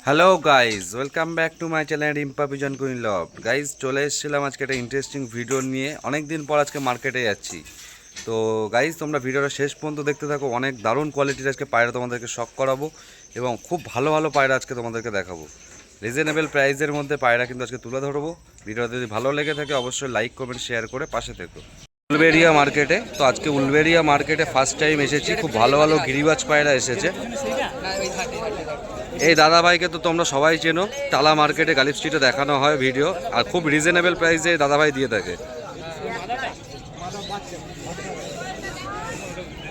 Hello guys, welcome back to my channel Rimpa pigeon queen love. Guys চলে এসেছিলাম আজকে একটা ইন্টারেস্টিং ভিডিও নিয়ে। অনেক দিন পর আজকে মার্কেটে যাচ্ছি। তো গাইজ তোমরা ভিডিওটা শেষ পর্যন্ত দেখতে থাকো। অনেক দারুণ কোয়ালিটির আজকে পায়রা তোমাদেরকে শখ করাবো এবং খুব ভালো ভালো পায়রা আজকে তোমাদেরকে দেখাবো। রিজনেবল প্রাইসের মধ্যে পায়রা কিন্তু আজকে তুলে ধরবো। ভিডিওটা যদি ভালো লেগে থাকে অবশ্যই লাইক কমেন্ট শেয়ার করে পাশে থেকো। উলবেড়িয়া মার্কেটে তো আজকে উলবেড়িয়া মার্কেটে ফার্স্ট টাইম এসেছি। খুব ভালো ভালো গিরিবাজ পায়রা এসেছে। এই দাদাভাইকে তো তোমরা সবাই চেনো, টালা মার্কেটে গালিব স্ট্রিটে দেখানো হয় ভিডিও, আর খুব রিজনেবল প্রাইসে দাদাভাই দিয়ে থাকে।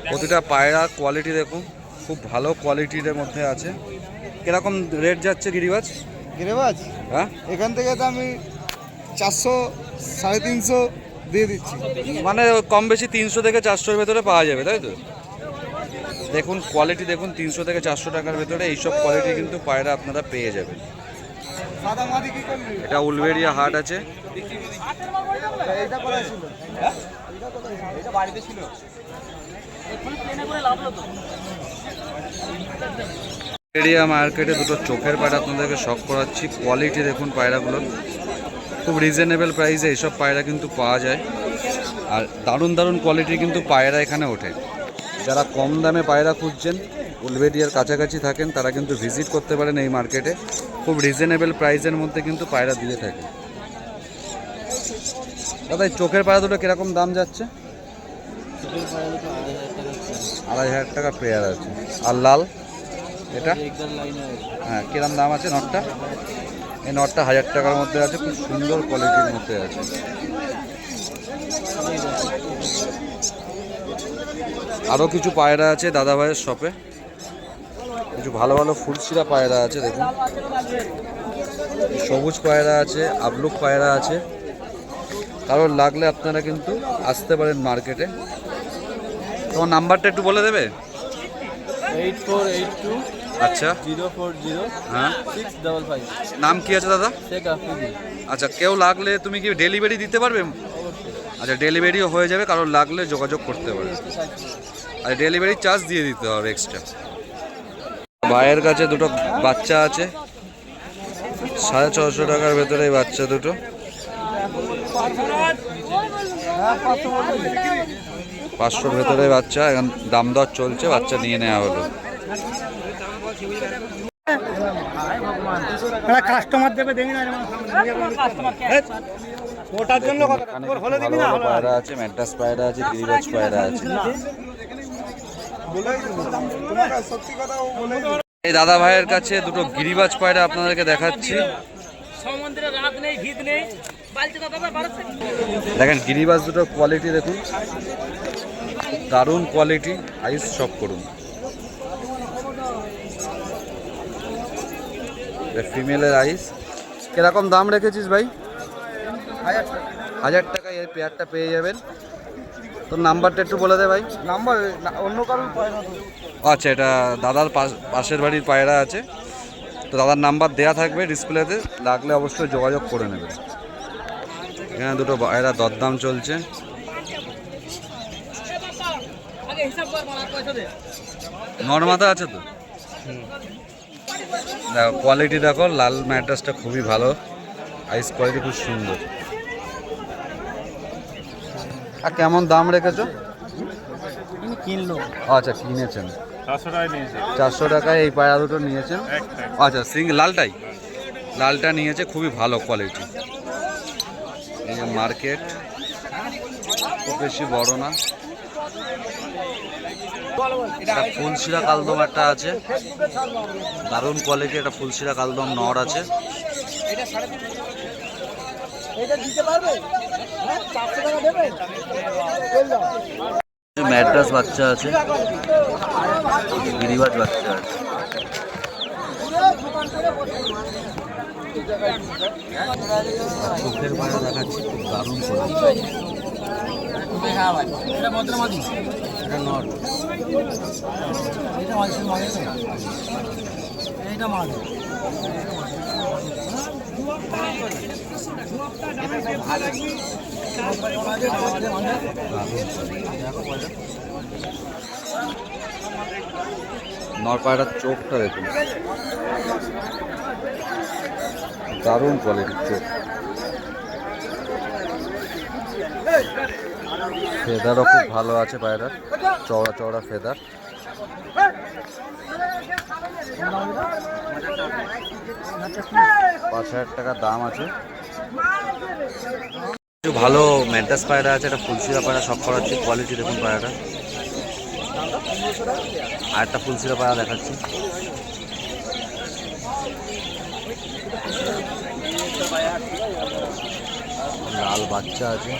প্রতিটা পায়রা কোয়ালিটি দেখুন, খুব ভালো কোয়ালিটির মধ্যে আছে। কিরকম রেট যাচ্ছে গিরিবাজ? গিরিবাজ হ্যাঁ, এখান থেকে তো আমি 400 350 দিয়ে দিচ্ছি। মানে কম বেশি 300 থেকে 400-এর ভেতরে পাওয়া যাবে, তাই তো? দেখুন কোয়ালিটি দেখুন, 300 থেকে 400 টাকার ভেতরে এইসব কোয়ালিটি কিন্তু পায়রা আপনারা পেয়ে যাবেন। এটা উলবেড়িয়া হাট আছে। উলবেড়িয়া মার্কেটে দুটো চোখের পায়রা আপনাদেরকে শখ করাচ্ছি। কোয়ালিটি দেখুন পায়রাগুলো, খুব রিজনেবল প্রাইসে এইসব পায়রা কিন্তু পাওয়া যায়। আর দারুণ দারুণ কোয়ালিটির কিন্তু পায়রা এখানে ওঠে। যারা কম দামে পায়রা খুঁজছেন, উলবেড়িয়ার কাছাকাছি থাকেন, তারা কিন্তু ভিজিট করতে পারেন এই মার্কেটে। খুব রিজনেবল প্রাইসের মধ্যে কিন্তু পায়রা দিয়ে থাকে। দাদা এই চোখের পায়রা দুটো কীরকম দাম যাচ্ছে? 2,500 টাকা পেয়ার আছে। আর লাল এটা? হ্যাঁ, কিরম দাম আছে নটটা? এই নটটা 1000 টাকার মধ্যে আছে, খুব সুন্দর কোয়ালিটির মধ্যে আছে। আরও কিছু পায়রা আছে দাদাভাইয়ের শপে, কিছু ভালো ভালো ফুলশিরা পায়রা আছে। দেখুন সবুজ পায়রা আছে, আবলুক পায়রা আছে। কারোর লাগলে আপনারা কিন্তু আসতে পারেন মার্কেটে। তোমার নাম্বারটা একটু বলে দেবে? 8482 আচ্ছা, 040 হ্যাঁ, 655। নাম কি আছে দাদা? শেখ আফ্রিদি। আচ্ছা, কেউ লাগলে তুমি কি ডেলিভারি দিতে পারবে? আচ্ছা, ডেলিভারিও হয়ে যাবে, কারোর লাগলে যোগাযোগ করতে পারে। আর ডেলিভারি চার্জ দিয়ে দিতে হবে এক্সট্রা। ভাইয়ের কাছে দুটো বাচ্চা আছে, 650 টাকার ভেতরে এই বাচ্চা দুটো। 500-র ভেতরে বাচ্চা, এখন দাম দর চলছে, বাচ্চা নিয়ে নেওয়া হলো। কাস্টমার দেবে দেখি না ওটার জন্য ভালো পায়রা আছে, ম্যাড্রাস পায়রা আছে, গিরিবাজ পায়রা আছে। এই দাদা ভাইয়ের কাছে দুটো গিরিবাজ পায়রা আপনাদেরকে দেখাচ্ছি। দেখেন গিরিবাজ দুটো কোয়ালিটি দেখুন, দারুণ কোয়ালিটি। আইস শপ করুন। ফিমেলের আইস কিরকম দাম রেখেছিস ভাই? 1000 টাকায় এই পেয়ারটা পেয়ে যাবেন। তোর নাম্বারটা একটু বলে দে ভাই। নাম্বার অন্য কারোর পায় না তো। আচ্ছা, এটা দাদার পাশের বাড়ির পায়রা আছে, তো দাদার নাম্বার দেয়া থাকবে ডিসপ্লেতে, লাগলে অবশ্যই যোগাযোগ করে নেবে। এখানে দুটো পায়রা দরদাম চলছে। নর্মাদা আছে তো? দেখো কোয়ালিটি দেখো, লাল ম্যাট্রাসটা খুবই ভালো, আইস কোয়ালিটি খুব সুন্দর। আর কেমন দাম রেখেছো? কিনলো। আচ্ছা, কিনেছেন 400 টাকায় এই পায়রা দুটো নিয়েছেন। আচ্ছা, লালটা নিয়েছে, খুবই ভালো কোয়ালিটি। এই যে মার্কেট খুব বেশি বড় না। একটা ফুলশিরা কালদম একটা আছে, দারুণ কোয়ালিটি। একটা ফুলশিরা কালদম নর আছে। ম্যাড্রাস বাচ্চা আছে, গিরিবাজ বাচ্চা আছে। চোখের পায়রা দেখাচ্ছি, খুব দারুণ কোয়ালিটি। এটা নর। নর পায়রার চোখটা দেখুন, দারুণ কোয়ালিটির চোখ। ফেদারও খুব ভালো আছে পায়রার, চওড়া চওড়া ফেদার। 5,000 টাকা দাম আছে। কিছু ভালো ম্যাড্রাস পায়রা আছে, একটা ফুলশিরা পায়রা শখ করাচ্ছি। কোয়ালিটি দেখুন পায়রাটা। আর একটা ফুলশিরা পায়রা দেখাচ্ছি। লাল বাচ্চা আছে,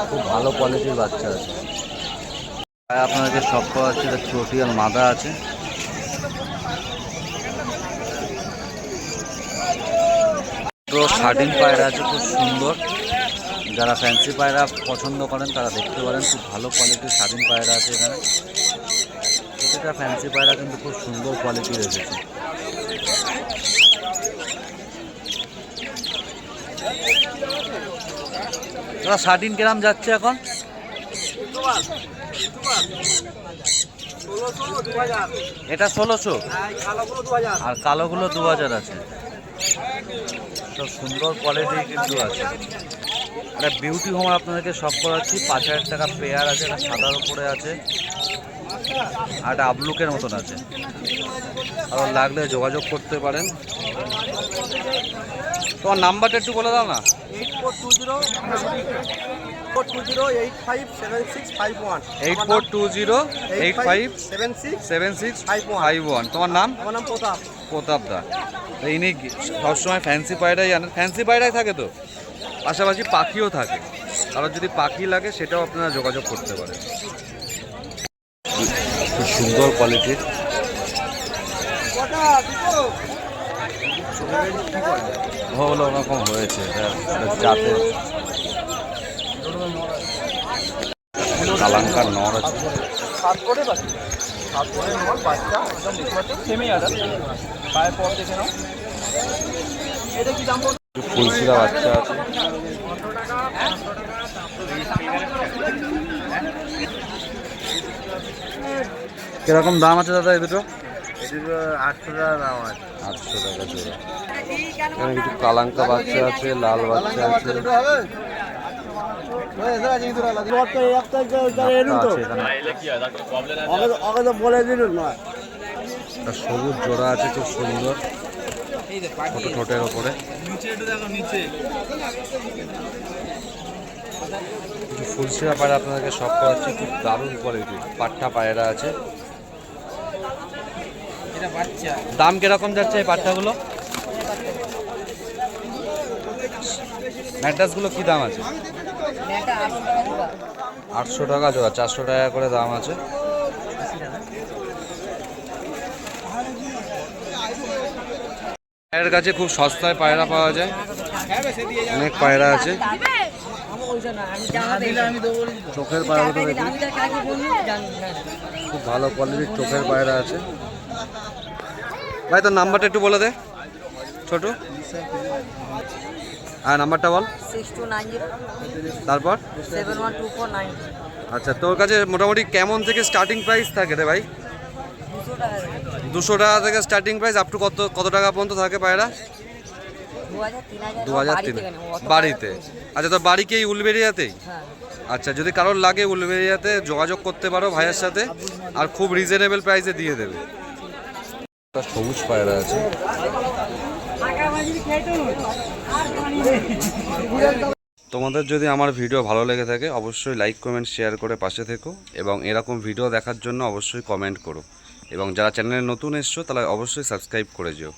খুব ভালো কোয়ালিটির বাচ্চা আছে। আপনাদেরকে শখ করাচ্ছি, এটা চটি আর মাদা আছে। শার্টিং পায়রা আছে খুব সুন্দর। যারা ফ্যান্সি পায়রা পছন্দ করেন তারা দেখতে পারেন, খুব ভালো কোয়ালিটির শার্টিং পায়রা আছে এখানে। প্রতিটা ফ্যান্সি পায়রা কিন্তু খুব সুন্দর কোয়ালিটির এসেছে। শার্টিং কিরাম যাচ্ছে এখন? এটা 1600 আর কালোগুলো 2000 আছে। সব সুন্দর কোয়ালিটি কিন্তু আছে। একটা বিউটি হোম আপনাদেরকে শখ করাচ্ছি। 5,000 টাকা পেয়ার আছে। একটা সাদার উপরে আছে আর একটা আবলুকের মতন আছে। আর লাগলে যোগাযোগ করতে পারেন। তোমার নাম্বারটা একটু বলে দাও না। 8420857651। তোমার নাম? আমার নাম প্রতাপ। প্রতাপ দা। ইনি সবসময় ফ্যান্সি পায়রাই আনেন। ফ্যান্সি পায়রাই থাকে তো, পাশাপাশি পাখিও থাকে। কারণ যদি পাখি লাগে সেটাও আপনারা যোগাযোগ করতে পারেন। খুব সুন্দর কোয়ালিটির। হলো ওরকম হয়েছে, যাতে কালাঙ্কার নর আছে। ফুলশিরা বাচ্চা আছে। কিরকম দাম আছে দাদা এই দুটো? 800 টাকা দাম আছে। 800 টাকা জোড়া। এখানে কিছু কালাঙ্কা বাচ্চা আছে, লাল বাচ্চা আছে। একটা সবুজ জোড়া আছে খুব সুন্দর, ছোট ঠোঁটের ওপরে। ফুলশিরা পায়রা আপনাদেরকে শখ করাচ্ছি, খুব দারুণ কোয়ালিটি। পাট্টা পায়রা আছে। দাম কিরকম যাচ্ছে এই পাট্টাগুলো? ম্যাড্রাসগুলো কি দাম আছে? 800 টাকা জোড়া, 400 টাকা করে দাম আছে। এর কাছে খুব সস্তায় পায়রা পাওয়া যায়, অনেক পায়রা আছে। চোখের পায়রাটা দেখুন, খুব ভালো কোয়ালিটির চোখের পায়রা আছে। ভাই তোর নাম্বারটা একটু বলে দে ছোট। হ্যাঁ নাম্বারটা বল। 6290 তারপর 712490। আচ্ছা, তোর কাছে মোটামুটি কেমন থেকে স্টার্টিং প্রাইস থাকে রে ভাই? 200 টাকা থেকে স্টার্টিং প্রাইস আপ টু কত টাকা পর্যন্ত থাকে পায়রা? 2000-3000 বাড়িতে। আচ্ছা, তোর বাড়ি কি এই উলবেড়িয়াতেই? হ্যাঁ। আচ্ছা, যদি কারোর লাগে উলবেড়িয়াতে যোগাযোগ করতে পারো ভাইয়ের সাথে, আর খুব রিজনেবল প্রাইসে দিয়ে দেবে। একটা সবুজ পায়রা আছে। তোমাদের যদি আমার ভিডিও ভালো লেগে থাকে অবশ্যই লাইক কমেন্ট শেয়ার করে পাশে থেকো, এবং এরকম ভিডিও দেখার জন্য অবশ্যই কমেন্ট করো, এবং যারা চ্যানেলে নতুন এসছো তারা অবশ্যই সাবস্ক্রাইব করে যেও।